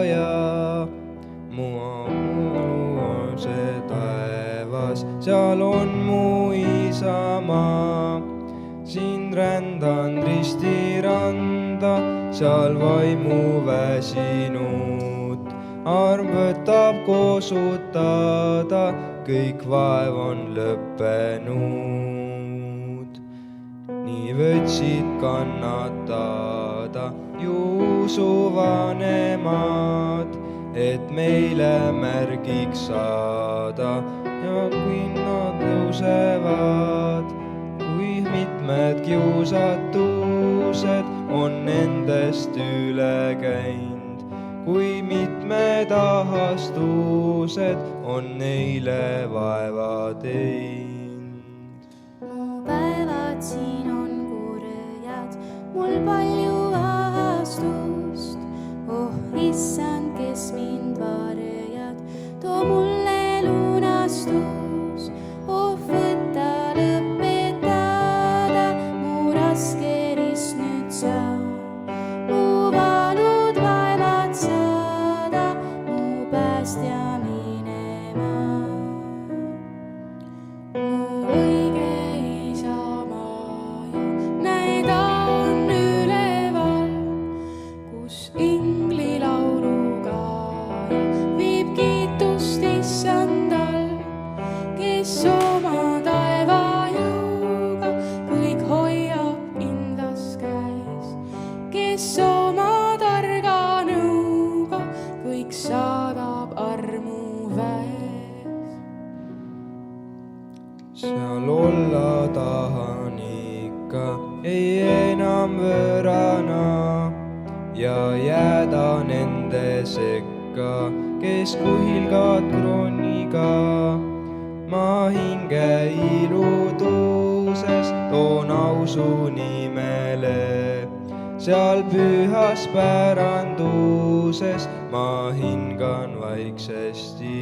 Looja. Mu on see taevas, seal on mu isamaa. Siin rändan ristiranda, seal vaimu väsinud. Arm võtab kosutada, kõik vaev on lõppenud. Nii võtsid kannatada ju usuvanemad, et meile märgiks saada ja kui nad tõusevad, kui mitmed kiusatused on nendest üle käinud, kui mitmed ahastused on neile vaeva teinud. Mu päevad siin on kurjad, mul palju ahastust. Oh issand, kes mind varjad, too mulle lunastus. Oh võta lõpetada, mu raske rist nüüd saab. Mu valud vaevad saada, mu päästja minema. Mu õige isamaa ja näe, ta on üleval, kus inglilauluga viib kiitust issandal, kes oma taevajõuga kõik hoiab kindlas käes, kes oma targa nõuga kõik saadab armu väes. Seal olla tahan ikka, ei enam võõrana ja jääda nende sekka, kes kuhilgad krooniga. Ma hinge iluduses toon ausu nimele, seal pühas päranduses ma hingan vaiksesti.